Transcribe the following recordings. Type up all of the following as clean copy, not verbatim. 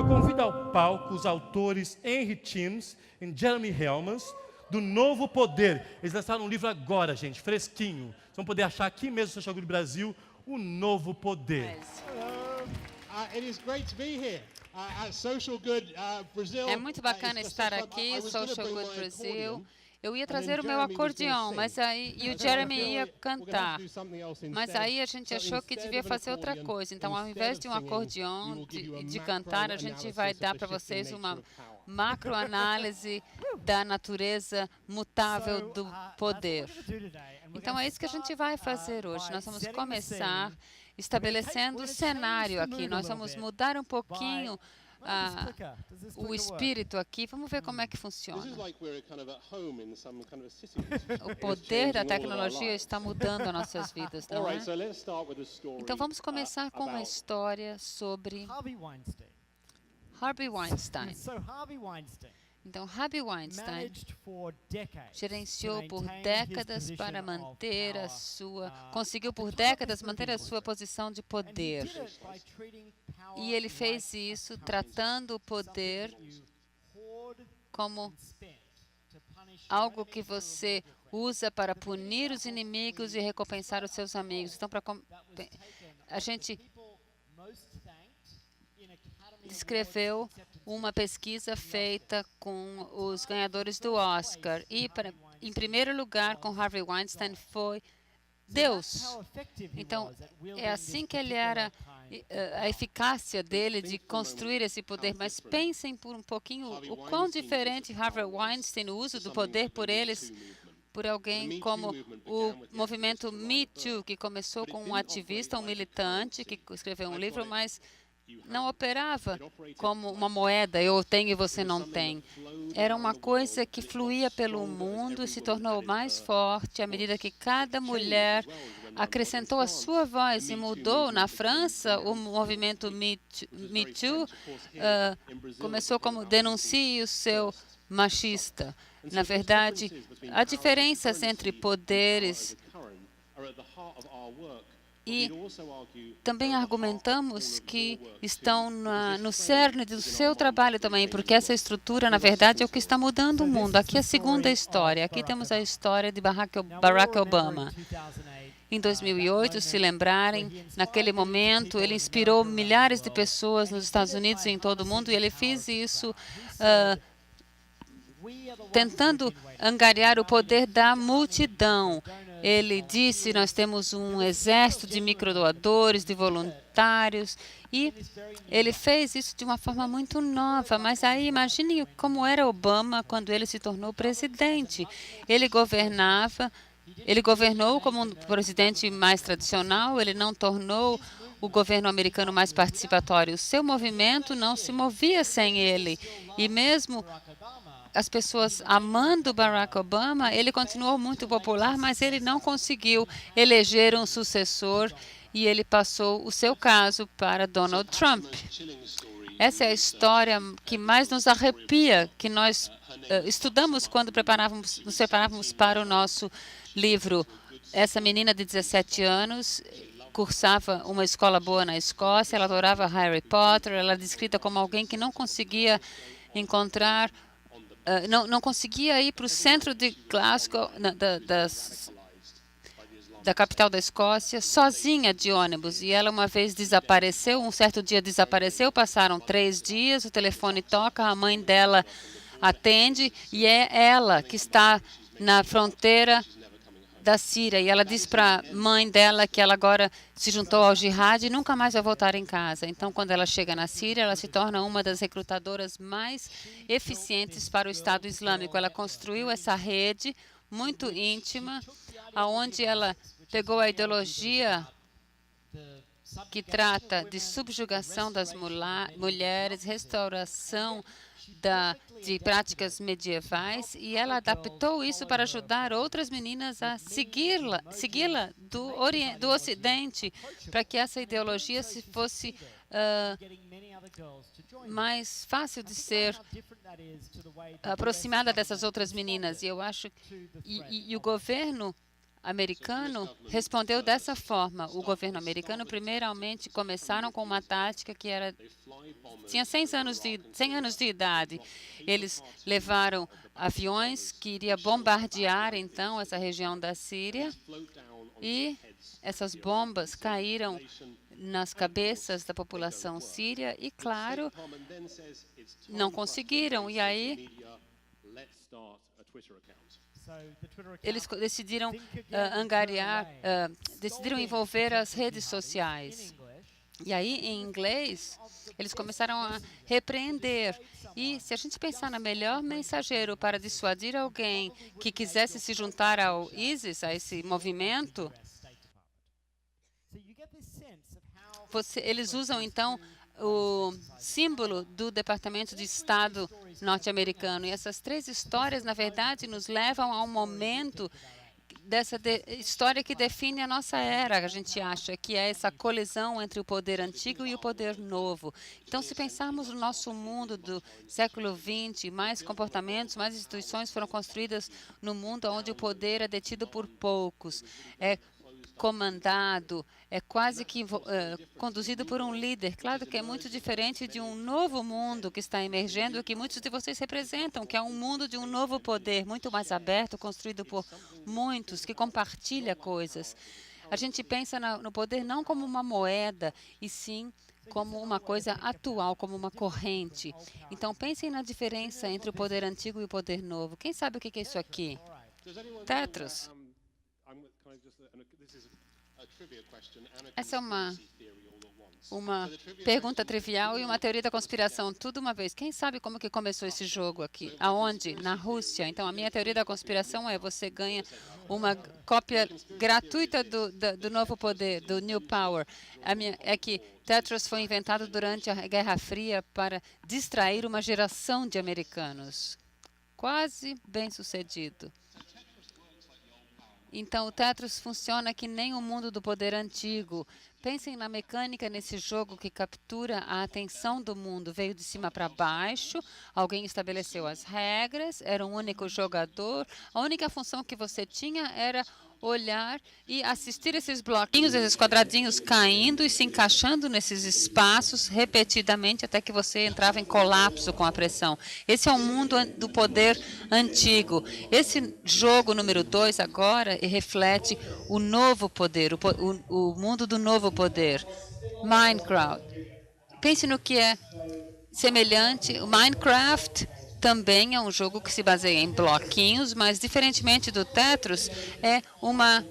convido ao palco os autores Henry Timms e Jeremy Helmans, do Novo Poder. Eles lançaram um livro agora, gente, fresquinho. Vocês vão poder achar aqui mesmo no Social Good Brasil, O Novo Poder. É muito bacana estar aqui, Social Good Brasil. Eu ia trazer o meu acordeão, mas aí e o Jeremy ia cantar. Mas aí a gente achou que devia fazer outra coisa. Então, ao invés de um acordeão, de cantar, a gente vai dar para vocês uma macroanálise da natureza mutável do poder. Então, é isso que a gente vai fazer hoje. Nós vamos começar estabelecendo o cenário aqui. Nós vamos mudar um pouquinho o espírito aqui. Vamos ver como é que funciona. O poder da tecnologia está mudando as nossas vidas, não é? Então, vamos começar com uma história sobre Harvey Weinstein. Então, Harvey Weinstein gerenciou por décadas para manter conseguiu por décadas manter a sua posição de poder. E ele fez isso tratando o poder como algo que você usa para punir os inimigos e recompensar os seus amigos. Então, a gente descreveu uma pesquisa feita com os ganhadores do Oscar. E, em primeiro lugar, com Harvey Weinstein, foi Deus. Então, é assim que ele era, a eficácia dele de construir esse poder. Mas pensem por um pouquinho o quão diferente Harvey Weinstein, o uso do poder por eles, por alguém como o movimento Me Too, que começou com um ativista, um militante, que escreveu um livro, mas não operava como uma moeda, eu tenho e você não tem. Era uma coisa que fluía pelo mundo e se tornou mais forte à medida que cada mulher acrescentou a sua voz e mudou. Na França, o movimento Me Too começou como denuncie o seu machista. Na verdade, há diferenças entre poderes. E também argumentamos que estão no cerne do seu trabalho também, porque essa estrutura, na verdade, é o que está mudando o mundo. Aqui é a segunda história. Aqui temos a história de Barack Obama. Em 2008, se lembrarem, naquele momento, ele inspirou milhares de pessoas nos Estados Unidos e em todo o mundo, e ele fez isso tentando angariar o poder da multidão. Ele disse, nós temos um exército de microdoadores, de voluntários, e ele fez isso de uma forma muito nova. Mas aí, imagine como era Obama quando ele se tornou presidente. Ele governou como um presidente mais tradicional, ele não tornou o governo americano mais participatório. O seu movimento não se movia sem ele. E mesmo as pessoas amando Barack Obama, ele continuou muito popular, mas ele não conseguiu eleger um sucessor e ele passou o seu caso para Donald Trump. Essa é a história que mais nos arrepia, que nós estudamos quando nos preparávamos para o nosso livro. Essa menina de 17 anos cursava uma escola boa na Escócia, ela adorava Harry Potter, ela é descrita como alguém que não conseguia encontrar não conseguia ir para o centro de Glasgow, da capital da Escócia, sozinha de ônibus. E ela uma vez desapareceu, um certo dia desapareceu, passaram 3 dias, o telefone toca, a mãe dela atende e é ela que está na fronteira da Síria. E ela diz para a mãe dela que ela agora se juntou ao jihad e nunca mais vai voltar em casa. Então, quando ela chega na Síria, ela se torna uma das recrutadoras mais eficientes para o Estado Islâmico. Ela construiu essa rede muito íntima, aonde ela pegou a ideologia que trata de subjugação das mulheres, restauração de práticas medievais, e ela adaptou isso para ajudar outras meninas a segui-la do Ocidente, para que essa ideologia fosse mais fácil de ser aproximada dessas outras meninas. E eu acho e o governo americano respondeu dessa forma. O governo americano, primeiramente, começaram com uma tática que tinha 100 anos de idade. Eles levaram aviões que iriam bombardear, então, essa região da Síria, e essas bombas caíram nas cabeças da população síria e, claro, não conseguiram. E aí eles decidiram decidiram envolver as redes sociais. E aí, em inglês, eles começaram a repreender. E se a gente pensar no melhor mensageiro para dissuadir alguém que quisesse se juntar ao ISIS, a esse movimento, eles usam, então, o símbolo do Departamento de Estado norte-americano. E essas três histórias, na verdade, nos levam a um momento dessa história que define a nossa era, a gente acha, que é essa colisão entre o poder antigo e o poder novo. Então, se pensarmos no nosso mundo do século XX, mais comportamentos, mais instituições foram construídas no mundo onde o poder é detido por poucos, é comandado, é quase que conduzido por um líder. Claro que é muito diferente de um novo mundo que está emergendo, que muitos de vocês representam, que é um mundo de um novo poder, muito mais aberto, construído por muitos, que compartilha coisas. A gente pensa no poder não como uma moeda, e sim como uma coisa atual, como uma corrente. Então, pensem na diferença entre o poder antigo e o poder novo. Quem sabe o que é isso aqui? Tetros. Essa é uma pergunta trivial e uma teoria da conspiração, tudo uma vez. Quem sabe como que começou esse jogo aqui? Aonde? Na Rússia. Então, a minha teoria da conspiração é você ganha uma cópia gratuita do novo poder, do New Power. É que Tetros foi inventado durante a Guerra Fria para distrair uma geração de americanos. Quase bem sucedido. Então, o Tetros funciona que nem o mundo do poder antigo. Pensem na mecânica nesse jogo que captura a atenção do mundo. Veio de cima para baixo, alguém estabeleceu as regras, era um único jogador. A única função que você tinha era olhar e assistir esses bloquinhos, esses quadradinhos caindo e se encaixando nesses espaços repetidamente até que você entrava em colapso com a pressão. Esse é o mundo do poder antigo. Esse jogo número 2 agora reflete o novo poder, o mundo do novo poder. Minecraft. Pense no que é semelhante. O Minecraft também é um jogo que se baseia em bloquinhos, mas, diferentemente do Tetros, é uma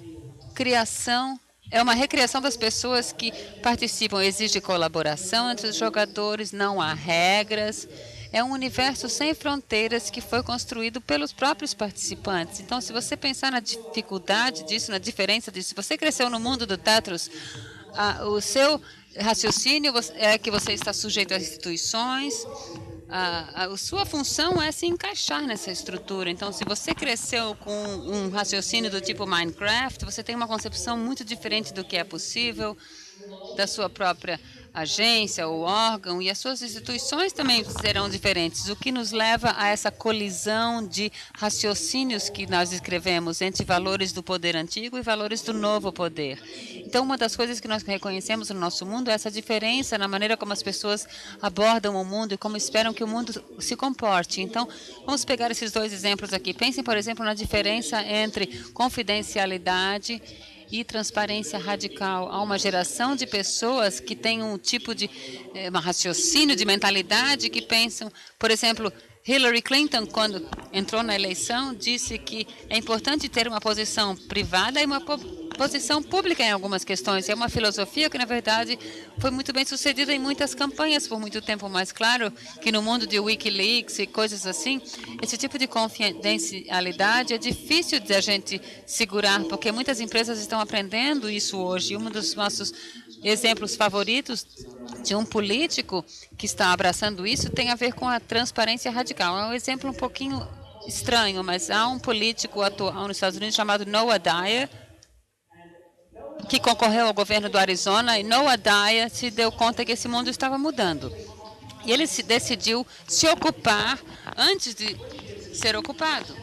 recriação das pessoas que participam. Exige colaboração entre os jogadores, não há regras. É um universo sem fronteiras que foi construído pelos próprios participantes. Então, se você pensar na dificuldade disso, na diferença disso, se você cresceu no mundo do Tetros, o seu raciocínio é que você está sujeito às instituições. A sua função é se encaixar nessa estrutura. Então, se você cresceu com um raciocínio do tipo Minecraft, você tem uma concepção muito diferente do que é possível, da sua própria agência ou órgão, e as suas instituições também serão diferentes, o que nos leva a essa colisão de raciocínios que nós descrevemos entre valores do poder antigo e valores do novo poder. Então, uma das coisas que nós reconhecemos no nosso mundo é essa diferença na maneira como as pessoas abordam o mundo e como esperam que o mundo se comporte. Então, vamos pegar esses dois exemplos aqui. Pensem, por exemplo, na diferença entre confidencialidade e transparência radical. Há uma geração de pessoas que têm um tipo de um raciocínio, de mentalidade, que pensam, por exemplo, Hillary Clinton, quando entrou na eleição, disse que é importante ter uma posição privada e uma posição pública em algumas questões. É uma filosofia que, na verdade, foi muito bem sucedida em muitas campanhas por muito tempo. Mas, claro, que no mundo de Wikileaks e coisas assim, esse tipo de confidencialidade é difícil de a gente segurar, porque muitas empresas estão aprendendo isso hoje. E um dos nossos exemplos favoritos de um político que está abraçando isso tem a ver com a transparência radical. É um exemplo um pouquinho estranho, mas há um político atual nos Estados Unidos chamado Noah Dyer, que concorreu ao governo do Arizona, e Noah Dyer se deu conta que esse mundo estava mudando. E ele decidiu se ocupar antes de ser ocupado.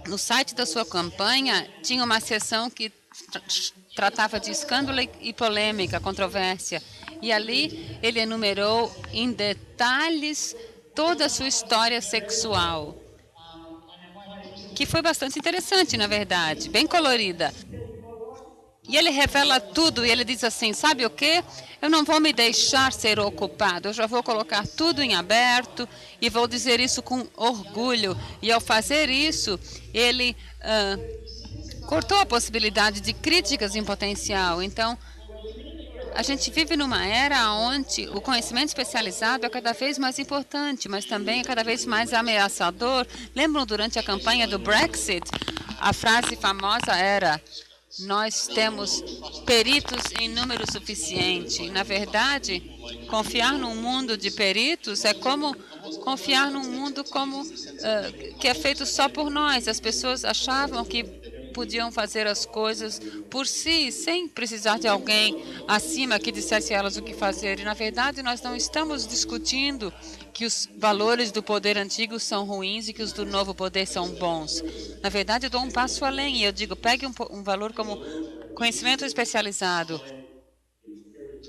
no site da sua campanha tinha uma seção que tratava de escândalo e polêmica, controvérsia. E ali ele enumerou em detalhes toda a sua história sexual, que foi bastante interessante, na verdade, bem colorida. E ele revela tudo, e ele diz assim, sabe o quê? Eu não vou me deixar ser ocupado, eu já vou colocar tudo em aberto e vou dizer isso com orgulho. E ao fazer isso, ele cortou a possibilidade de críticas em potencial. Então, a gente vive numa era onde o conhecimento especializado é cada vez mais importante, mas também é cada vez mais ameaçador. Lembram, durante a campanha do Brexit, a frase famosa era: nós temos peritos em número suficiente. Na verdade, confiar num mundo de peritos é como confiar num mundo que é feito só por nós. As pessoas achavam que podiam fazer as coisas por si, sem precisar de alguém acima que dissesse a elas o que fazer. E, na verdade, nós não estamos discutindo que os valores do poder antigo são ruins e que os do novo poder são bons. Na verdade, eu dou um passo além e eu digo, pegue um valor como conhecimento especializado.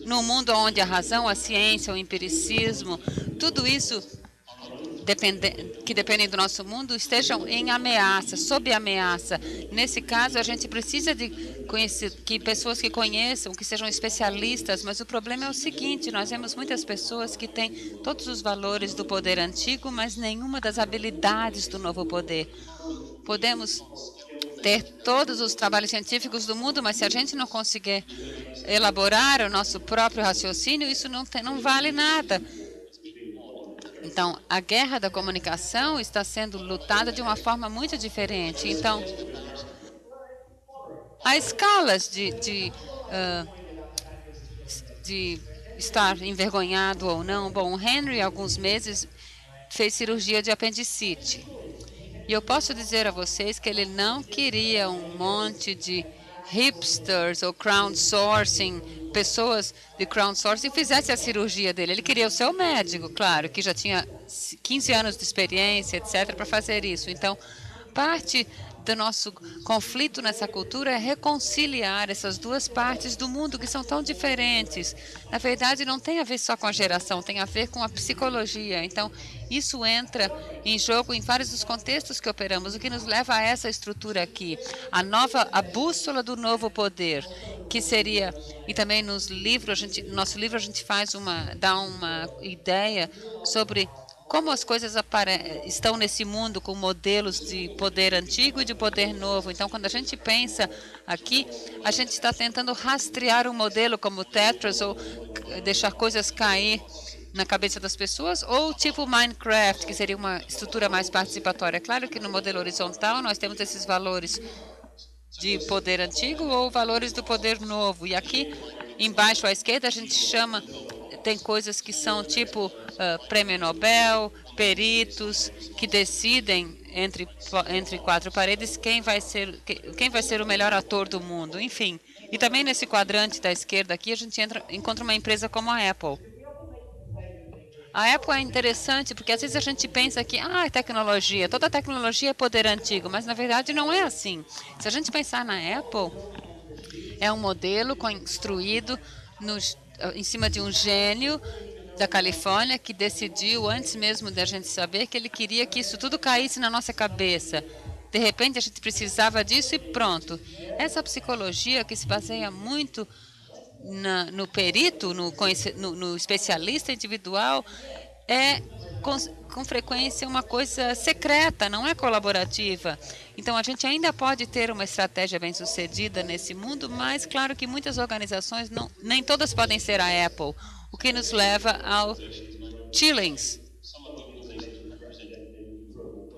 No mundo onde a razão, a ciência, o empiricismo, tudo isso que dependem do nosso mundo, estejam em ameaça, sob ameaça. Nesse caso, a gente precisa de que pessoas que conheçam, que sejam especialistas, mas o problema é o seguinte, nós vemos muitas pessoas que têm todos os valores do poder antigo, mas nenhuma das habilidades do novo poder. Podemos ter todos os trabalhos científicos do mundo, mas se a gente não conseguir elaborar o nosso próprio raciocínio, isso não vale nada. Então, a guerra da comunicação está sendo lutada de uma forma muito diferente. Então, há escalas de estar envergonhado ou não. Bom, o Henry, há alguns meses, fez cirurgia de apendicite. E eu posso dizer a vocês que ele não queria um monte de hipsters ou crowdsourcing, pessoas de crowdsourcing fizessem a cirurgia dele. Ele queria o seu médico, claro, que já tinha 15 anos de experiência, etc., para fazer isso. Então, parte do nosso conflito nessa cultura é reconciliar essas duas partes do mundo que são tão diferentes. Na verdade, não tem a ver só com a geração, tem a ver com a psicologia. Então, isso entra em jogo em vários dos contextos que operamos, o que nos leva a essa estrutura aqui, a bússola do novo poder, que seria, e também no nosso livro a gente dá uma ideia sobre como as coisas estão nesse mundo com modelos de poder antigo e de poder novo. Então, quando a gente pensa aqui, a gente está tentando rastrear um modelo como Tetris ou deixar coisas cair na cabeça das pessoas, ou tipo Minecraft, que seria uma estrutura mais participatória. É claro que no modelo horizontal nós temos esses valores de poder antigo ou valores do poder novo. E aqui, embaixo à esquerda, a gente tem coisas que são tipo prêmio Nobel, peritos, que decidem entre quatro paredes quem vai ser o melhor ator do mundo, enfim. E também nesse quadrante da esquerda aqui, a gente encontra uma empresa como a Apple. A Apple é interessante porque às vezes a gente pensa que tecnologia, toda tecnologia é poder antigo, mas na verdade não é assim. Se a gente pensar na Apple, é um modelo construído em cima de um gênio da Califórnia que decidiu, antes mesmo da gente saber, que ele queria que isso tudo caísse na nossa cabeça. De repente a gente precisava disso e pronto. Essa psicologia que se baseia muito no perito, no especialista individual, é com frequência uma coisa secreta, não é colaborativa. Então, a gente ainda pode ter uma estratégia bem-sucedida nesse mundo, mas claro que muitas organizações, nem todas podem ser a Apple, o que nos leva ao Chillings.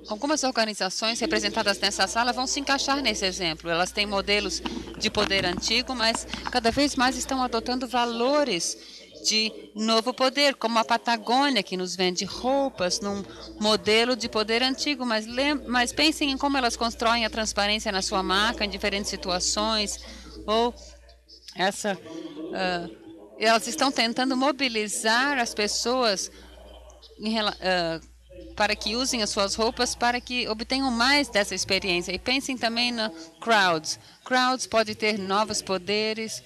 Algumas organizações representadas nessa sala vão se encaixar nesse exemplo. Elas têm modelos de poder antigo, mas cada vez mais estão adotando valores de novo poder, como a Patagônia, que nos vende roupas num modelo de poder antigo. Mas pensem em como elas constroem a transparência na sua marca em diferentes situações. Ou elas estão tentando mobilizar as pessoas para que usem as suas roupas, para que obtenham mais dessa experiência. E pensem também na Crowds. Crowds pode ter novos poderes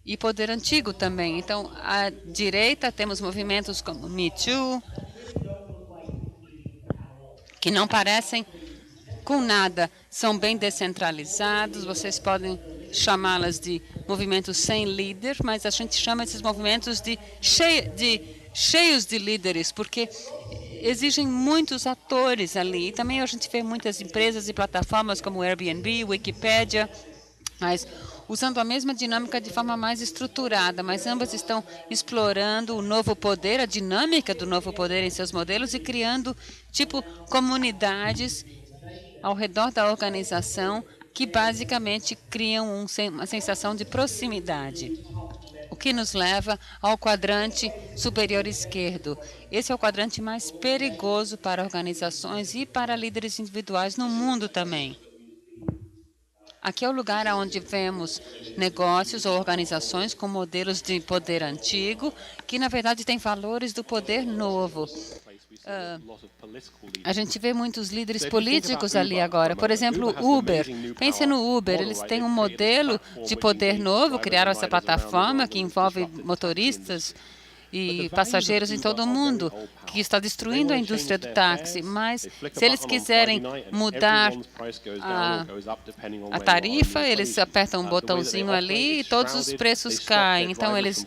e poder antigo também. Então, à direita temos movimentos como Me Too, que não parecem com nada, são bem descentralizados, vocês podem chamá-las de movimentos sem líder, mas a gente chama esses movimentos de cheios de líderes, porque exigem muitos atores ali. E também a gente vê muitas empresas e plataformas como Airbnb, Wikipedia, mas usando a mesma dinâmica de forma mais estruturada, mas ambas estão explorando o novo poder, a dinâmica do novo poder em seus modelos e criando, tipo, comunidades ao redor da organização que basicamente criam uma sensação de proximidade. O que nos leva ao quadrante superior esquerdo. Esse é o quadrante mais perigoso para organizações e para líderes individuais no mundo também. Aqui é o lugar onde vemos negócios ou organizações com modelos de poder antigo, que na verdade têm valores do poder novo. A gente vê muitos líderes políticos ali agora. Por exemplo, Uber. Pense no Uber. Eles têm um modelo de poder novo, criaram essa plataforma que envolve motoristas e passageiros em todo o mundo, que está destruindo a indústria do táxi. Mas, se eles quiserem mudar a tarifa, eles apertam um botãozinho ali e todos os preços caem. Então, eles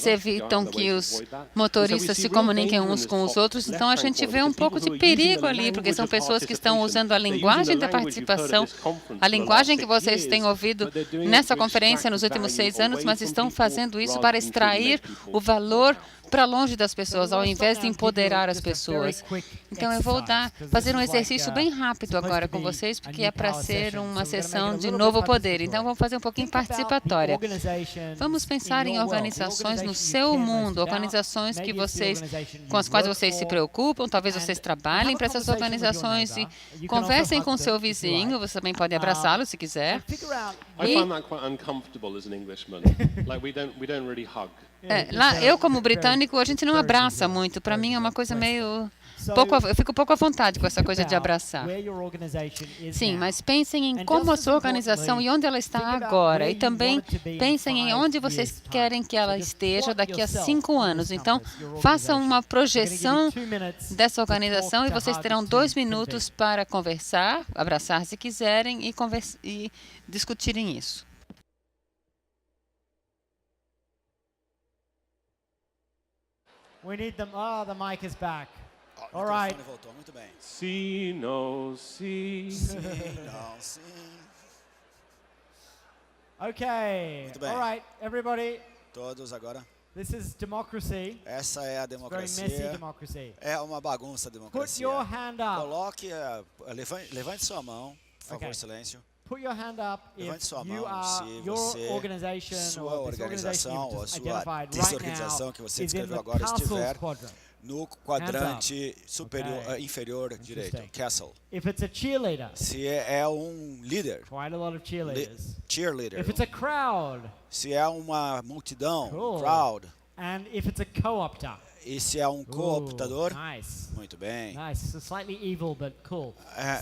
evitam que os motoristas se comuniquem uns com os outros. Então, a gente vê um pouco de perigo ali, porque são pessoas que estão usando a linguagem da participação, a linguagem que vocês têm ouvido nessa conferência nos últimos 6 anos, mas estão fazendo isso para extrair o valor para longe das pessoas, ao invés de empoderar as pessoas. Então, eu vou fazer um exercício bem rápido agora com vocês, porque é para ser uma sessão de novo poder. Então, vamos fazer um pouquinho participatória. Vamos pensar em organizações no seu mundo, organizações com as quais vocês se preocupam, talvez vocês trabalhem para essas organizações e conversem com o seu vizinho, você também pode abraçá-lo se quiser. I find that quite uncomfortable as an Englishman. Like we don't really hug. Lá, eu como britânico, a gente não abraça muito. Para mim é uma coisa meio... eu fico pouco à vontade com essa coisa de abraçar. Sim, mas pensem em como a sua organização e onde ela está agora. E também pensem em onde vocês querem que ela esteja daqui a 5 anos. Então, façam uma projeção dessa organização e vocês terão 2 minutos para conversar, abraçar se quiserem e discutirem isso. We need them. Oh, the mic is back. All right. Voltou muito bem. See, no, see. Sim, não, sim. Okay. Muito bem. All right, everybody. Todos agora. This is democracy. Essa é a Very democracia. messy democracy. É uma bagunça a Put democracia. your hand up. Coloque, levante sua mão, por favor, Okay. silêncio. Put your hand up Levante if sua you mão are se your você, organization sua or this organization organização ou a you've sua identified right desorganização now que você is in descreveu the agora castles estiver quadrant. no quadrante superior, Okay. inferior direito, Interesting. castle. If it's a cheerleader, Se é um líder, quite a lot of cheerleaders. cheerleader. If it's a crowd, Se é uma multidão, Cool. crowd. and if it's a co-opter. E se é um cooptador, Nice. muito bem. Nice. So slightly evil, but cool. É,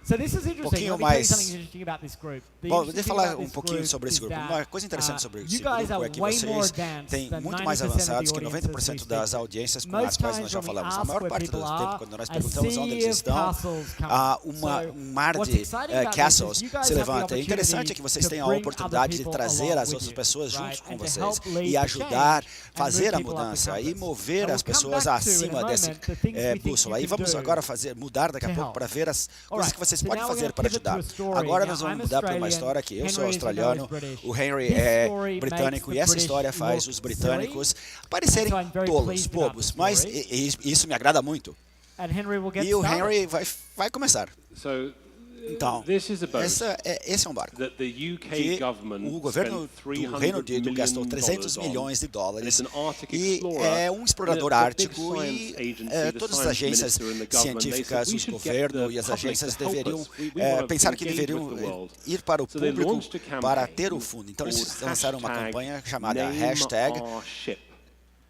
So this is interesting. pouquinho Let me tell you mais- something interesting about this group. The Bom, interesting deixa eu thing falar about um this pouquinho group sobre esse is grupo. that, Uma coisa interessante sobre esse you guys grupo are é que way more vocês advanced têm than muito mais 90% of the avançados que audiences 90% we das speak to. audiências com as Most quais times nós já when we falamos. A ask maior where parte do people tempo, are, quando nós a perguntamos onde sea eles of estão, castles come há up. um mar what's de exciting about this is castles you guys se have the levanta. É interessante é que vocês opportunity têm a to bring oportunidade other de people trazer along as with outras you, pessoas right? junto com And to vocês help lead e the ajudar, change and fazer a move people up the mudança e compass. mover And as we'll come pessoas back to, in acima a desse moment, the things we think bússola. you E can vamos do agora mudar daqui a to pouco help. para ver as coisas que vocês So podem now we're fazer gonna para pivot to ajudar. a story. Agora Now, nós vamos I'm mudar para uma Australian. história que eu sou Henry, as you know, is australiano, British. o Henry This é story britânico makes e essa the história British faz look os britânicos silly. parecerem So I'm very tolos, pleased about bobos, the mas story. isso me agrada muito. And Henry will get E o started. Henry vai começar. So Então, this is a boat esse é um barco that the UK que government o governo spent do Reino $300 Unido gastou million 300 on. milhões de And dólares it's an Arctic e explorer. é um explorador The big ártico science e agency, the todas as science agências minister and the government, they científicas, said, "We os should get governos the e as public agências to help deveriam us. We want to pensar que engage deveriam with the world." ir para o So they público launched a campaign para ter o fundo. Então eles called lançaram uma hashtag campanha chamada Name hashtag Our Ship.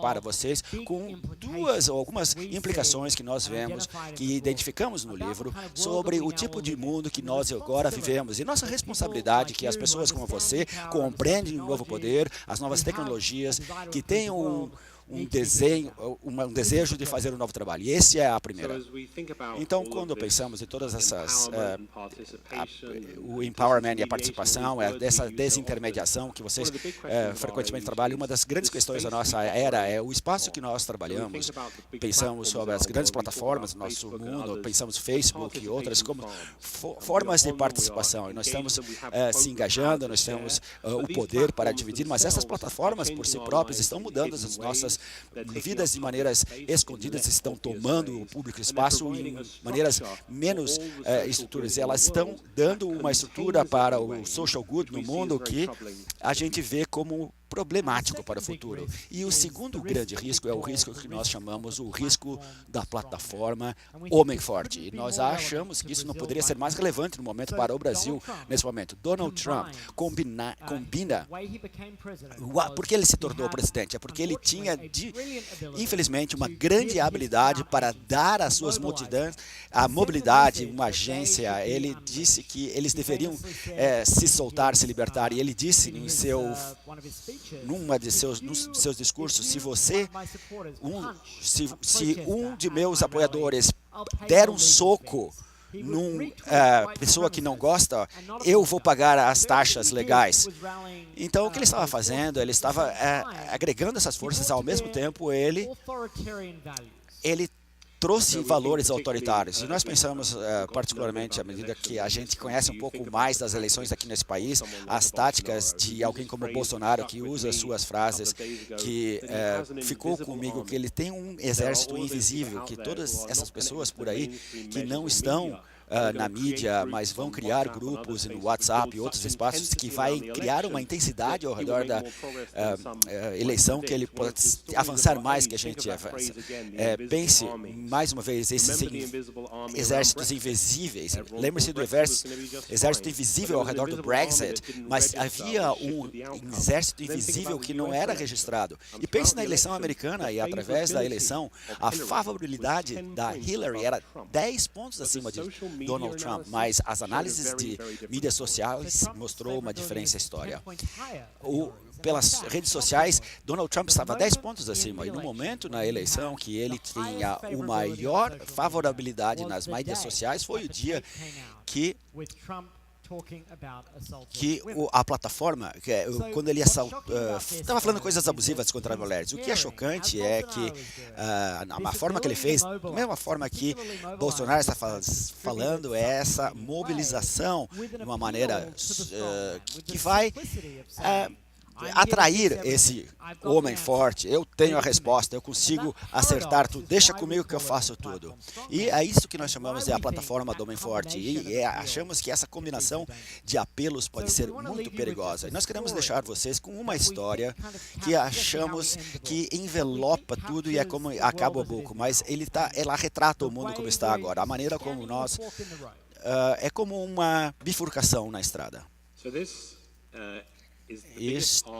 para vocês com duas ou algumas implicações que nós vemos, que identificamos no livro, sobre o tipo de mundo que nós agora vivemos. E nossa responsabilidade que as pessoas como você compreendem o novo poder, as novas tecnologias, que tenham um desejo de fazer um novo trabalho. E esse é a primeira. Então, quando pensamos em todas essas, o empowerment e a participação, dessa desintermediação que vocês frequentemente trabalham, uma das grandes questões da nossa era é o espaço que nós trabalhamos. Pensamos sobre as grandes plataformas do nosso mundo, pensamos Facebook e outras como formas de participação. E nós estamos se engajando, nós temos o poder para dividir, mas essas plataformas por si próprias estão mudando as nossas vidas de maneiras escondidas, estão tomando o público espaço em maneiras menos estruturas. Elas estão dando uma estrutura para o social good no mundo que a gente vê como problemático para o futuro. E o segundo grande risco é o risco que nós chamamos o risco da plataforma homem forte. E nós achamos que isso não poderia ser mais relevante no momento para o Brasil nesse momento. Donald Trump combina porque ele se tornou presidente, é porque ele tinha, infelizmente, uma grande habilidade para dar às suas multidões a mobilidade, uma agência. Ele disse que eles deveriam se soltar, se libertar, e ele disse nos seus discursos, se um de meus apoiadores der um soco numa pessoa que não gosta, eu vou pagar as taxas legais. Então, o que ele estava fazendo? Ele estava agregando essas forças, ao mesmo tempo ele trouxe valores autoritários. E nós pensamos, particularmente, à medida que a gente conhece um pouco mais das eleições aqui nesse país, as táticas de alguém como Bolsonaro, que usa suas frases, que ficou comigo, que ele tem um exército invisível, que todas essas pessoas por aí que não estão na mídia, mas vão criar grupos no WhatsApp e outros espaços que vai criar uma intensidade ao redor da eleição que ele pode avançar mais que a gente avança. Pense, mais uma vez, esses exércitos invisíveis. Lembre-se do exército invisível ao redor do Brexit, mas havia um exército invisível que não era registrado. E pense na eleição americana e, através da eleição, a favorabilidade da Hillary era 10 pontos acima de Donald Trump, mas as análises de mídias sociais mostrou uma diferença histórica. Pelas redes sociais, Donald Trump estava 10 pontos acima, e no momento na eleição que ele tinha uma maior favorabilidade nas mídias sociais foi o dia que a plataforma, quando ele estava falando coisas abusivas contra as mulheres. O que é chocante é que a forma que ele fez, da mesma forma que Bolsonaro está falando, é essa mobilização de uma maneira que vai atrair esse homem forte. Eu tenho a resposta, eu consigo acertar tudo, deixa comigo que eu faço tudo. E é isso que nós chamamos de a plataforma do homem forte. E achamos que essa combinação de apelos pode ser muito perigosa. E nós queremos deixar vocês com uma história que achamos que envelopa tudo e é como acaba o boco, mas ela retrata o mundo como está agora. A maneira como nós é como uma bifurcação na estrada. Este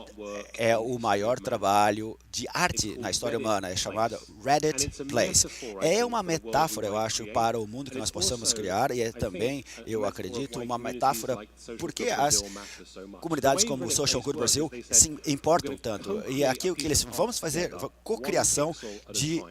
é o maior trabalho de arte na história humana, é chamado Reddit Place. É uma metáfora, eu acho, para o mundo que nós possamos criar, e é também, eu acredito, uma metáfora porque as comunidades como o Social Good Brasil se importam tanto. E aqui o que eles vamos fazer, cocriação de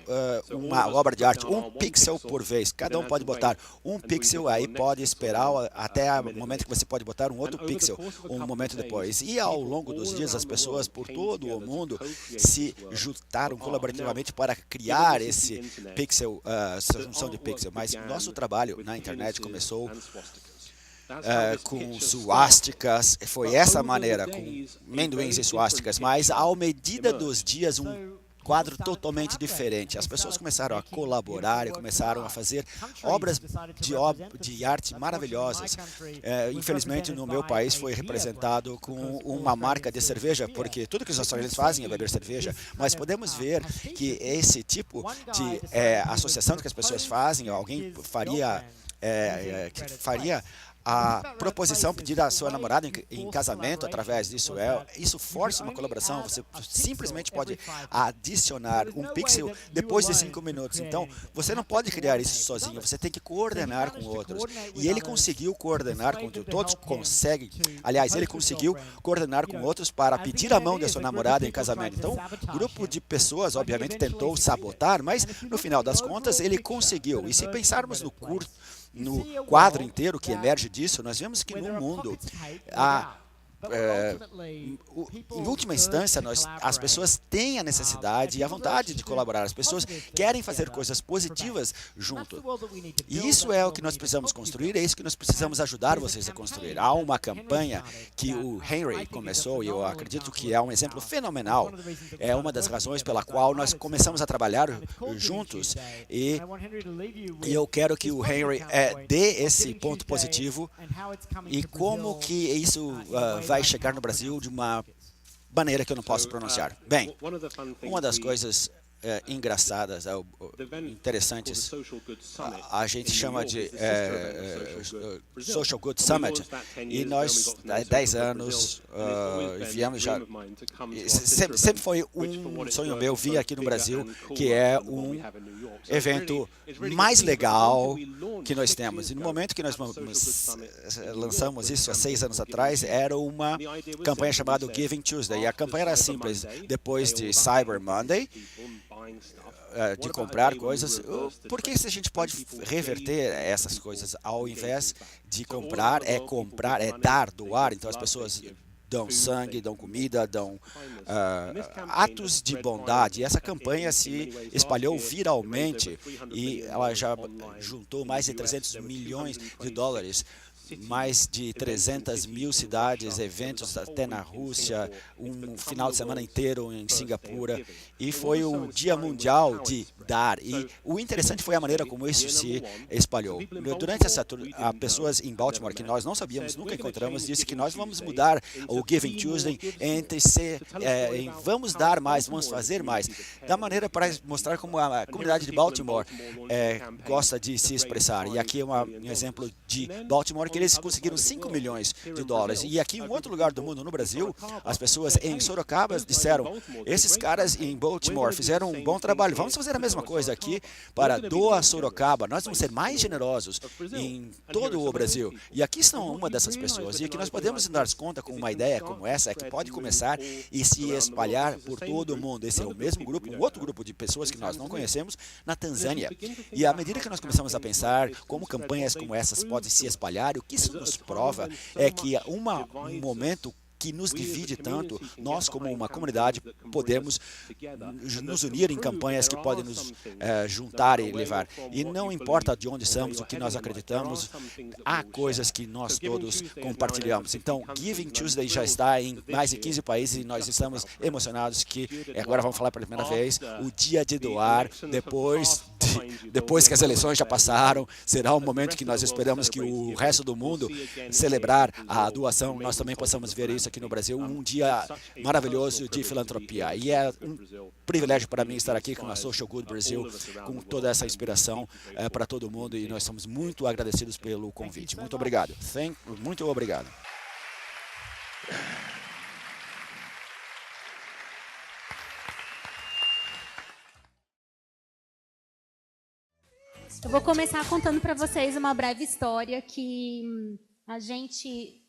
uma obra de arte, um pixel por vez. Cada um pode botar um pixel, aí pode esperar até o momento que você pode botar um outro pixel, um momento depois. E ao longo dos dias, as pessoas por todo o mundo se juntaram colaborativamente para criar esse pixel, essa junção de pixel. Mas nosso trabalho na internet começou com suásticas, foi essa maneira, com amendoins e suásticas, mas ao medida dos dias, um quadro totalmente diferente. As pessoas começaram a colaborar e começaram a fazer obras de arte maravilhosas. Infelizmente, no meu país foi representado com uma marca de cerveja, porque tudo que os australianos fazem é beber cerveja, mas podemos ver que esse tipo de associação que as pessoas fazem, alguém faria a proposição, pedir a sua namorada em casamento através disso, isso força uma colaboração. Você simplesmente pode adicionar um pixel depois de 5 minutos. Então, você não pode criar isso sozinho, você tem que coordenar com outros. E ele conseguiu coordenar com todos conseguem. Aliás, ele conseguiu coordenar com outros para pedir a mão da sua namorada em casamento. Então, o grupo de pessoas, obviamente, tentou sabotar, mas no final das contas, ele conseguiu. E se pensarmos no quadro inteiro que emerge disso, nós vemos que no mundo, em última instância, as pessoas têm a necessidade e a vontade de colaborar. As pessoas querem fazer coisas positivas junto. E isso é o que nós precisamos construir, é isso que nós precisamos ajudar vocês a construir. Há uma campanha que o Henry começou, e eu acredito que é um exemplo fenomenal. É uma das razões pela qual nós começamos a trabalhar juntos. E eu quero que o Henry dê esse ponto positivo e como que isso vai chegar no Brasil de uma maneira que eu não posso pronunciar. Bem, uma das coisas engraçadas, interessantes, a gente chama de Social Good Summit, e nós, há 10 anos, viemos já... Sempre foi um sonho meu vir aqui no Brasil, que é um evento mais legal que nós temos. E no momento que nós lançamos isso há 6 anos atrás, era uma campanha chamada Giving Tuesday. E a campanha era simples. Depois de Cyber Monday, de comprar coisas, por que se a gente pode reverter essas coisas ao invés de comprar, é dar, doar? Então as pessoas dão sangue, dão comida, dão atos de bondade. E essa campanha se espalhou viralmente e ela já juntou mais de 300 milhões de dólares. Mais de 300 mil cidades, eventos até na Rússia, um final de semana inteiro em Singapura, e foi o Dia Mundial de Dar. E o interessante foi a maneira como isso se espalhou. Durante essa pessoas em Baltimore que nós não sabíamos, nunca encontramos, disse que nós vamos mudar o Giving Tuesday entre vamos dar mais, vamos fazer mais, da maneira para mostrar como a comunidade de Baltimore gosta de se expressar. E aqui é um exemplo de Baltimore, que eles conseguiram 5 milhões de dólares. E aqui, em outro lugar do mundo, no Brasil, as pessoas em Sorocaba disseram, esses caras em Baltimore fizeram um bom trabalho, vamos fazer a mesma coisa aqui para Doa Sorocaba. Nós vamos ser mais generosos em todo o Brasil. E aqui estão uma dessas pessoas. E aqui nós podemos nos dar conta com uma ideia como essa, que pode começar e se espalhar por todo o mundo. Esse é o mesmo grupo, um outro grupo de pessoas que nós não conhecemos na Tanzânia. E à medida que nós começamos a pensar como campanhas como essas podem se espalhar, o que isso nos prova é que um momento que nos divide tanto, nós como uma comunidade podemos nos unir em campanhas que podem nos juntar e levar. E não importa de onde somos, o que nós acreditamos, há coisas que nós todos compartilhamos. Então, Giving Tuesday já está em mais de 15 países e nós estamos emocionados que, agora vamos falar pela primeira vez, o dia de doar, depois que as eleições já passaram, será um momento que nós esperamos que o resto do mundo celebrar a doação, nós também possamos ver isso aqui no Brasil, um dia maravilhoso de filantropia. E é um privilégio para mim estar aqui com a Social Good Brasil, com toda essa inspiração para todo mundo, e nós somos muito agradecidos pelo convite. Muito obrigado. Muito obrigado. Eu vou começar contando para vocês uma breve história que a gente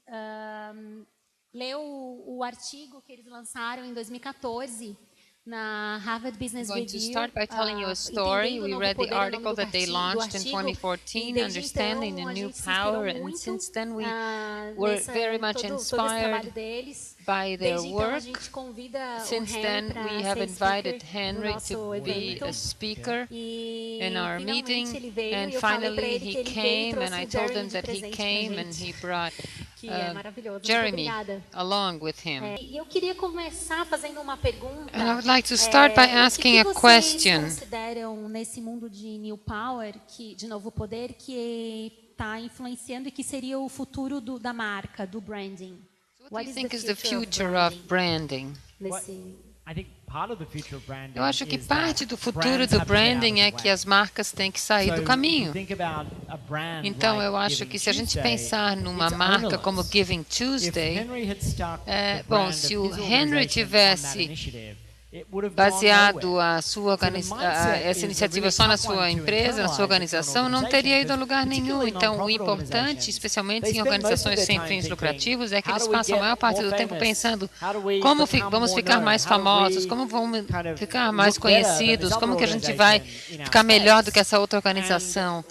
leu o artigo que eles lançaram em 2014 na Harvard Business I'm going to Review. start by telling you a story. We read the article that they launched in 2014, Understanding the New Power, and since then we were very much inspired by their work. Since then, we have invited Henry to be a speaker in our meeting, and finally he came, and I told him that he came and he brought Jeremy along with him. Eu queria começar fazendo uma pergunta. And I would like to start by asking a question. Vocês consideram nesse mundo de New Power, de novo poder, que está influenciando e que seria o futuro da marca, do branding? What do you think is the future of branding? Eu acho que parte do futuro do branding é que as marcas têm que sair do caminho. Então, eu acho que se a gente pensar numa marca como Giving Tuesday, bom, se o Henry tivesse baseado essa iniciativa só na sua empresa, na sua organização, não teria ido a lugar nenhum. Então, o importante, especialmente em organizações sem fins lucrativos, é que eles passam a maior parte do tempo pensando como vamos ficar mais famosos, como vamos ficar mais conhecidos, como que a gente vai ficar melhor do que essa outra organização.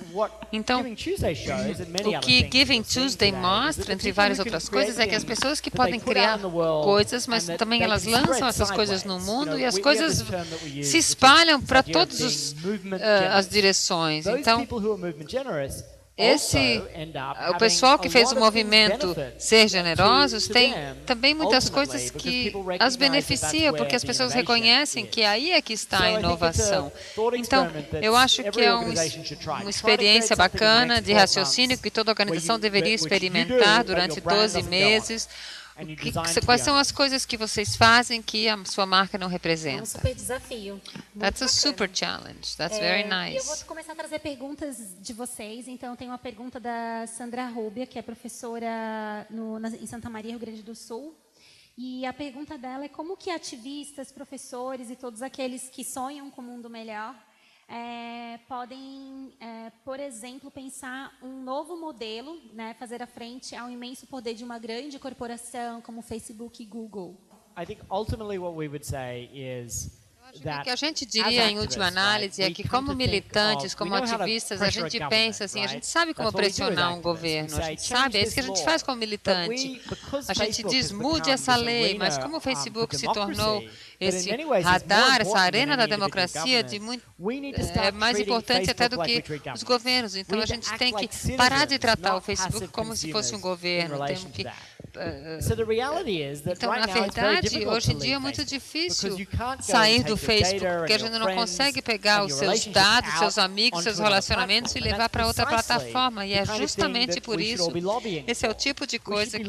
Então, o que Giving Tuesday mostra, entre várias outras coisas, é que as pessoas que podem criar coisas, mas também elas lançam essas coisas no mundo, e as coisas se espalham para todas as direções. Então, o pessoal que fez o movimento Ser Generosos tem também muitas coisas que as beneficiam, porque as pessoas reconhecem que aí é que está a inovação. Então, eu acho que é uma experiência bacana de raciocínio que toda organização deveria experimentar durante 12 meses. Quais são as coisas que vocês fazem que a sua marca não representa? É um super desafio. That's a super challenge. That's very nice. Eu vou começar a trazer perguntas de vocês. Então, tem uma pergunta da Sandra Rubia, que é professora em Santa Maria, Rio Grande do Sul. E a pergunta dela é como que ativistas, professores e todos aqueles que sonham com um mundo melhor podem, por exemplo, pensar um novo modelo, né, fazer à frente ao imenso poder de uma grande corporação como Facebook e Google. I think ultimately what we would say is O que a gente diria, em última análise, é que, como militantes, como ativistas, a gente pensa assim, a gente sabe como pressionar um governo, a gente sabe, é isso que a gente faz como militante. A gente diz, mude essa lei, mas como o Facebook se tornou esse radar, essa arena da democracia, é mais importante até do que os governos. Então, a gente tem que parar de tratar o Facebook como se fosse um governo. Temos que então, na verdade, hoje em dia é muito difícil sair do Facebook, porque a gente não consegue pegar os seus dados, seus amigos, seus relacionamentos e levar para outra plataforma. E é justamente por isso, esse é o tipo de coisa que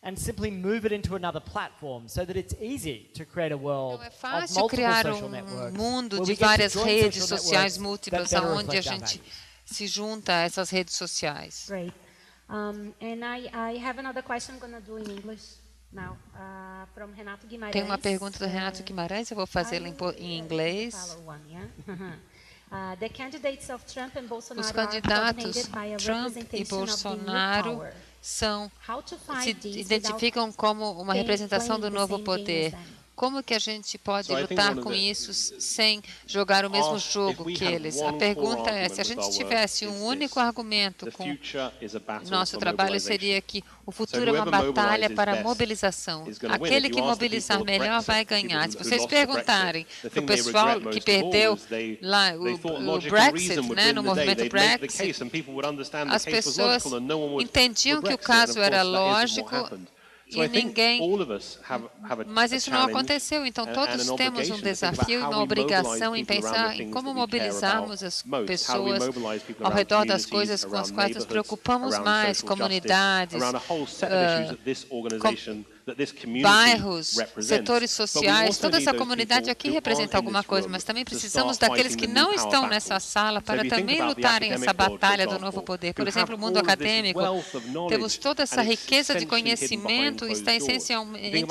and simply move it into another platform so that it's easy to create a world Então, é fácil criar mundo de várias redes sociais múltiplas onde a gente se junta a essas redes sociais. Great. And I have another question I'm going to do in English now, from Renato Guimarães. Tem uma pergunta do Renato Guimarães, eu vou fazê-la em inglês. The candidates of Trump and Bolsonaro Os candidatos Trump e Bolsonaro se identificam como uma representação do novo poder. Como que a gente pode lutar com isso sem jogar o mesmo jogo que eles? A pergunta é, se a gente tivesse um único argumento com nosso trabalho, seria que o futuro é uma batalha para a mobilização. Aquele que mobilizar melhor vai ganhar. Se vocês perguntarem para o pessoal que perdeu lá o Brexit, né, no movimento Brexit, as pessoas entendiam que o caso era lógico, e ninguém, mas isso não aconteceu. Então, todos temos um desafio e uma obrigação em pensar em como mobilizarmos as pessoas ao redor das coisas com as quais nos preocupamos mais, comunidades, bairros, setores sociais. Toda essa comunidade aqui representa alguma coisa, mas também precisamos daqueles que não estão nessa sala para também lutarem essa batalha do novo poder. Por exemplo, o mundo acadêmico, temos toda essa riqueza de conhecimento e está essencialmente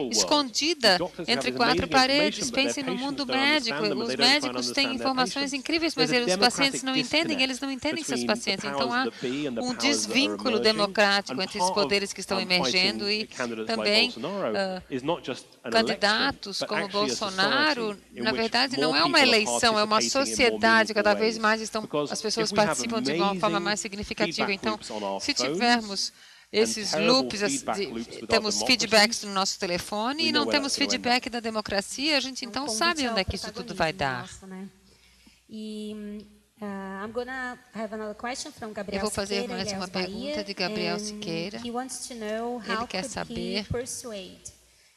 escondida entre quatro paredes. Pensem no mundo médico. Os médicos têm informações incríveis, mas os pacientes não entendem, eles não entendem seus pacientes. Então, há um desvínculo democrático entre os poderes que estão emergendo e também candidatos como Bolsonaro, na verdade, não é uma eleição, é uma sociedade. Cada vez mais as pessoas participam de uma forma mais significativa. Então, se tivermos esses loops, temos feedbacks no nosso telefone e não temos feedback da democracia, a gente então sabe onde é que isso tudo vai dar. Eu vou fazer mais uma pergunta de Gabriel Siqueira. Ele quer saber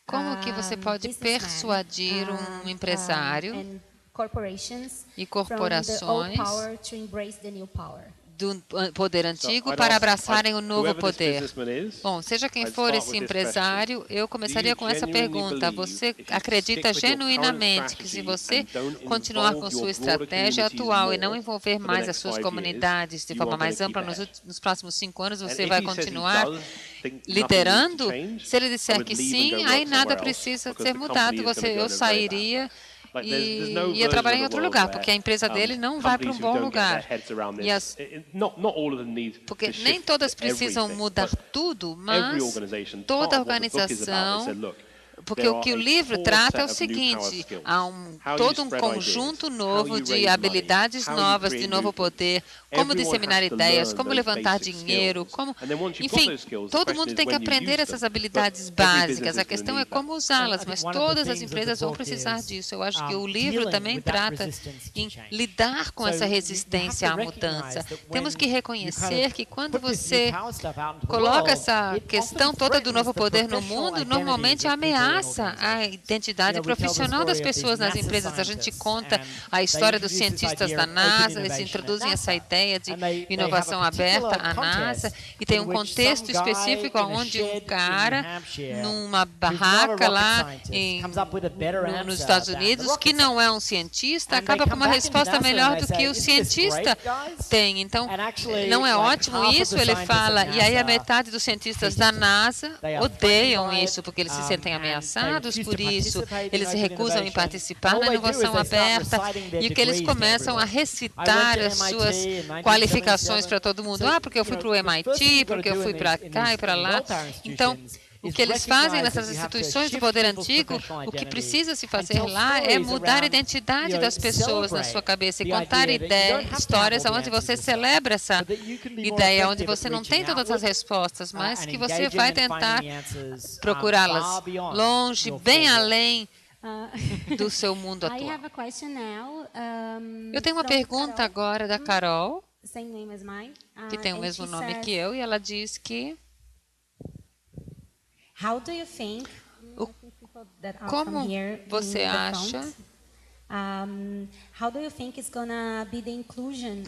como que você pode persuadir um empresário e corporações do poder antigo I'd para ask- abraçarem o novo whoever this poder. businessman is, Bom, seja quem I'd for start esse with this empresário, eu começaria com essa pergunta. Você acredita genuinamente que se você continuar com sua estratégia atual e não envolver mais as suas comunidades de forma mais ampla nos próximos 5 anos, você vai continuar liderando? Se ele disser que sim, aí nada precisa ser mudado. Eu sairia e ia trabalhar em outro lugar, porque a empresa dele não vai para um bom lugar. Porque nem todas precisam mudar tudo, mas toda organização. Porque o que o livro trata é o seguinte: há todo um conjunto novo de habilidades novas, de novo poder, como disseminar ideias, como levantar dinheiro, enfim, todo mundo tem que aprender essas habilidades básicas. A questão é como usá-las, mas todas as empresas vão precisar disso. Eu acho que o livro também trata em lidar com essa resistência à mudança. Temos que reconhecer que quando você coloca essa questão toda do novo poder no mundo, normalmente ameaça a identidade profissional das pessoas nas empresas. A gente conta a história dos cientistas da NASA, eles introduzem essa ideia de inovação aberta à NASA, e tem um contexto específico onde um cara, numa barraca lá nos Estados Unidos, que não é um cientista, acaba com uma resposta melhor do que o cientista tem. Então, não é ótimo isso? Ele fala, e aí a metade dos cientistas da NASA odeiam isso, porque eles se sentem ameaçados por isso, eles se recusam em participar na inovação aberta, e o que eles começam a recitar as suas qualificações para todo mundo. Porque eu fui para o MIT, porque eu fui para cá e para lá. Então, o que eles fazem nessas instituições do poder antigo, o que precisa se fazer lá é mudar a identidade das pessoas na sua cabeça e contar histórias onde você celebra essa ideia, onde você não tem todas as respostas, mas que você vai tentar procurá-las longe, bem além do seu mundo atual. Eu tenho uma pergunta agora da Carol, que tem o mesmo nome que eu, e ela diz que como você acha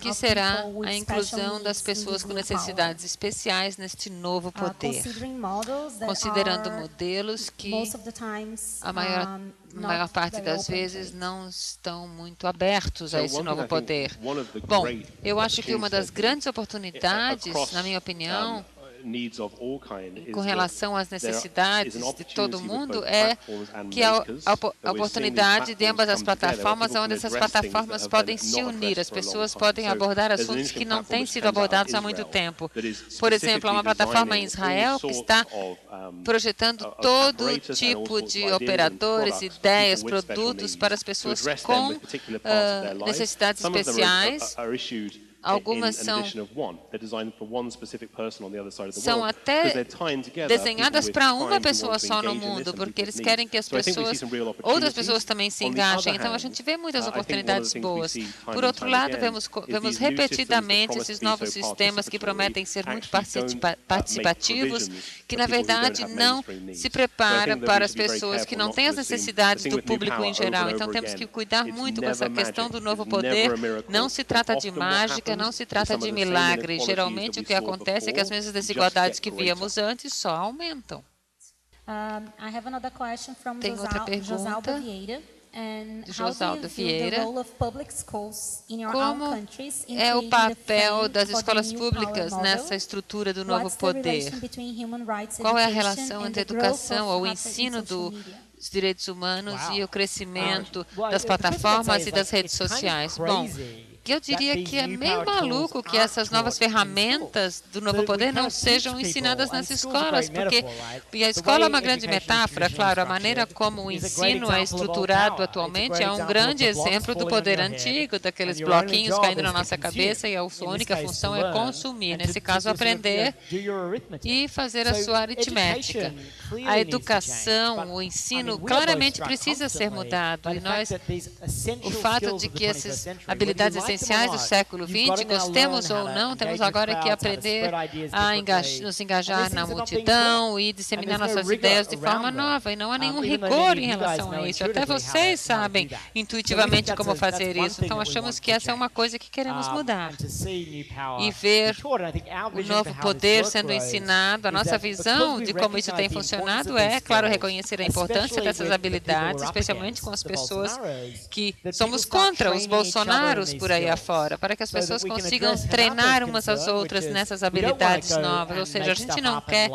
que será a inclusão das pessoas com necessidades especiais neste novo poder, considerando modelos que a maior parte das vezes não estão muito abertos a esse novo poder? Bom, eu acho que uma das grandes oportunidades, na minha opinião, com relação às necessidades de todo mundo, é que a oportunidade de ambas as plataformas, onde essas plataformas podem se unir, as pessoas podem abordar assuntos que não têm sido abordados há muito tempo. Por exemplo, há uma plataforma em Israel que está projetando todo tipo de operadores, ideias, produtos para as pessoas com necessidades especiais. Algumas são até desenhadas para uma pessoa só no mundo, porque eles querem que as pessoas, outras pessoas também se engajem. Então, a gente vê muitas oportunidades boas. Por outro lado, vemos repetidamente esses novos sistemas que prometem ser muito participativos, que, na verdade, não se preparam para as pessoas que não têm as necessidades do público em geral. Então, temos que cuidar muito com essa questão do novo poder. Não se trata de mágica, não se trata de milagre. Geralmente, o que acontece é que as mesmas desigualdades que víamos antes só aumentam. Tem outra pergunta de Josaldo Vieira. Como é o papel das escolas públicas nessa estrutura do novo poder? Qual é a relação entre a educação ou o ensino dos direitos humanos e o crescimento das plataformas e das redes sociais? Bom, eu diria que é meio maluco que essas novas ferramentas do novo poder não sejam ensinadas nas escolas, porque a escola é uma grande metáfora, claro, a maneira como o ensino é estruturado atualmente é um grande exemplo do poder antigo, daqueles bloquinhos caindo na nossa cabeça e a sua única função é consumir, nesse caso, aprender e fazer a sua aritmética. A educação, o ensino, claramente precisa ser mudado, e o fato de que essas habilidades essenciais do século XX, gostemos ou não, temos agora que aprender a nos engajar na multidão e disseminar nossas ideias de forma nova. E não há nenhum rigor em relação a isso. Até vocês sabem intuitivamente como fazer isso. Então, achamos que essa é uma coisa que queremos mudar. E ver o novo poder sendo ensinado, a nossa visão de como isso tem funcionado é, claro, reconhecer a importância dessas habilidades, especialmente com as pessoas que somos contra os bolsonaros por aí afora, para que as pessoas consigam treinar umas às outras nessas habilidades novas. Ou seja, a gente não quer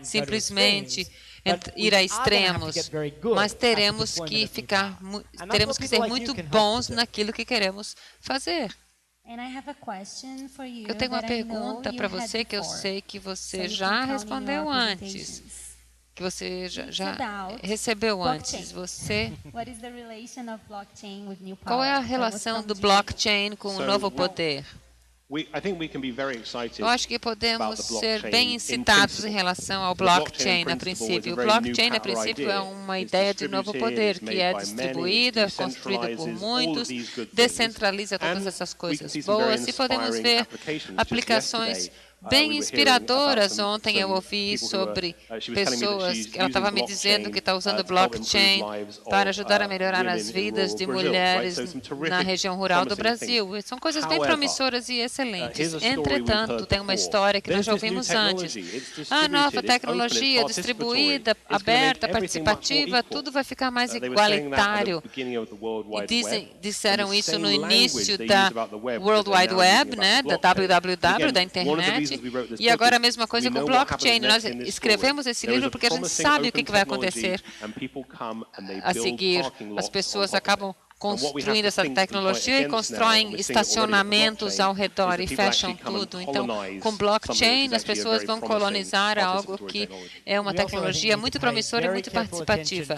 simplesmente ir a extremos, mas teremos que ser muito bons naquilo que queremos fazer. Eu tenho uma pergunta para você que eu sei que você já respondeu antes, que você já recebeu antes. Qual é a relação do blockchain com o novo poder? Eu acho que podemos ser bem incitados em relação ao blockchain, a princípio. O blockchain, a princípio, é uma ideia de novo poder que é distribuída, construída por muitos, descentraliza todas essas coisas boas e podemos ver aplicações bem inspiradoras. Ontem eu ouvi sobre pessoas, ela estava me dizendo que está usando blockchain para ajudar a melhorar as vidas de mulheres na região rural do Brasil. São coisas bem promissoras e excelentes. Entretanto, tem uma história que nós já ouvimos antes. A nova tecnologia distribuída, aberta, participativa, tudo vai ficar mais igualitário. E disseram isso no início da World Wide Web, né, da WWW, da internet. E agora a mesma coisa com o blockchain. Nós escrevemos esse livro porque a gente sabe o que vai acontecer a seguir. As pessoas acabam construindo essa tecnologia e constroem estacionamentos ao redor e fecham tudo. Então, com blockchain, as pessoas vão colonizar algo que é uma tecnologia muito promissora e muito participativa.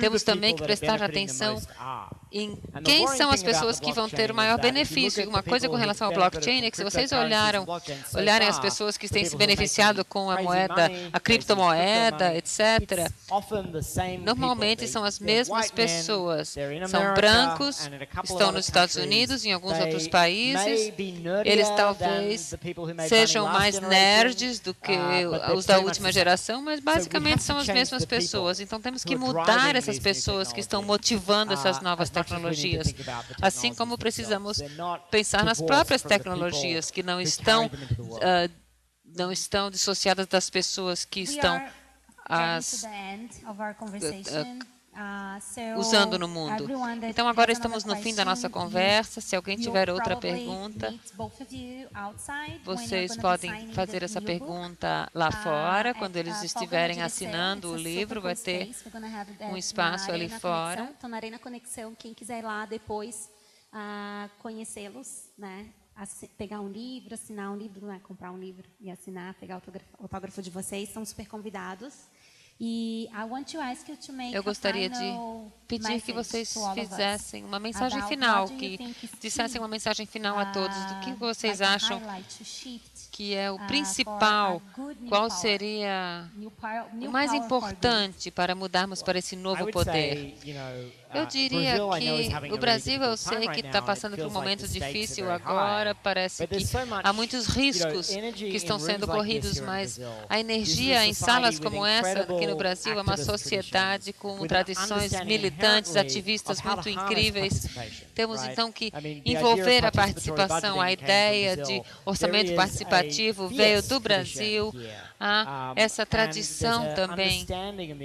Temos também que prestar atenção em quem são as pessoas que vão ter o maior benefício. E uma coisa com relação ao blockchain é que se vocês olharem as pessoas que têm se beneficiado com a moeda, a criptomoeda, etc., normalmente são as mesmas pessoas. São brancos, estão nos Estados Unidos, em alguns outros países. Eles talvez sejam mais nerds do que os da última geração, mas basicamente são as mesmas pessoas. Então temos que mudar essas pessoas que estão motivando essas novas tecnologias. Assim como precisamos pensar nas próprias tecnologias que não estão dissociadas das pessoas que estão usando no mundo. Então, agora estamos no fim da nossa conversa. Se alguém tiver outra pergunta, vocês podem fazer essa pergunta lá fora. Quando eles estiverem assinando o livro, vai ter um espaço ali fora. Então, na Arena Conexão, quem quiser ir lá depois conhecê-los, né? Pegar um livro, assinar um livro, né? Comprar um livro e assinar, pegar o autógrafo de vocês, são super convidados. E eu gostaria de pedir que vocês fizessem uma mensagem final, que dissessem uma mensagem final a todos do que vocês acham que é o principal, qual seria o mais importante para mudarmos para esse novo poder. Eu diria que o Brasil, eu sei que está passando por um momento difícil agora, parece que há muitos riscos que estão sendo corridos, mas a energia em salas como essa, aqui no Brasil, é uma sociedade com tradições militantes, ativistas muito incríveis. Temos, então, que envolver a participação. A ideia de orçamento participativo veio do Brasil. Há essa tradição também,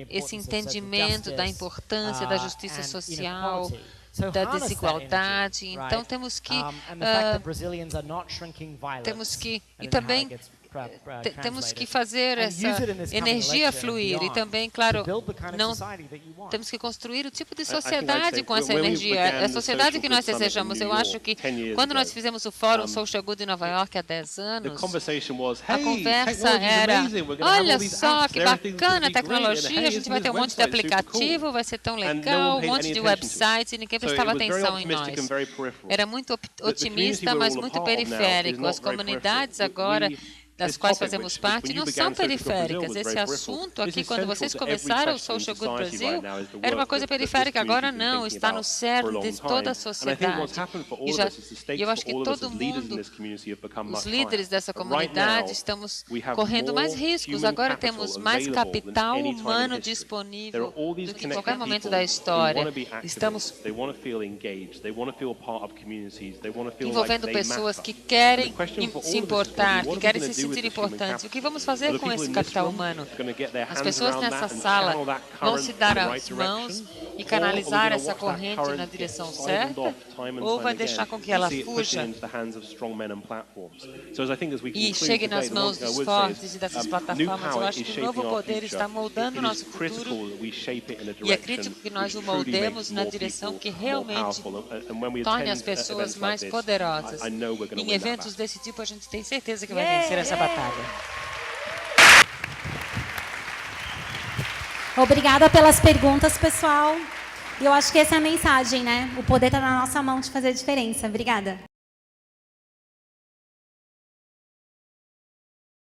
esse entendimento da importância da justiça social, da desigualdade. Então, temos que e também temos que fazer essa energia fluir e também, claro, não temos que construir o tipo de sociedade com essa energia, a sociedade que nós desejamos. Eu acho que quando nós fizemos o Fórum Social Good em Nova York há 10 anos, a conversa era: olha só que bacana a tecnologia, a gente vai ter um monte de aplicativo, vai ser tão legal, um monte de websites, e ninguém prestava atenção em nós. Era muito otimista, mas muito periférico. As comunidades agora das quais fazemos parte não são periféricas. Esse assunto aqui, quando vocês começaram o Social Good Brasil, era uma coisa periférica, agora não, está no cerne de toda a sociedade. E eu acho que todo mundo, os líderes dessa comunidade, estamos correndo mais riscos. Agora temos mais capital humano disponível do que em qualquer momento da história. Estamos envolvendo pessoas que querem se importar, que querem se sentir importantes. O que vamos fazer com esse capital humano? As pessoas nessa sala vão se dar as mãos e canalizar essa corrente na direção certa? Ou vai deixar com que ela fuja e chegue nas mãos dos fortes e dessas plataformas? Eu acho que o novo poder está moldando o nosso futuro e é crítico que nós o moldemos na direção que realmente torne as pessoas mais poderosas. Em eventos desse tipo, a gente tem certeza que vai vencer essa batalha. Obrigada pelas perguntas, pessoal. E eu acho que essa é a mensagem, né? O poder está na nossa mão de fazer a diferença. Obrigada.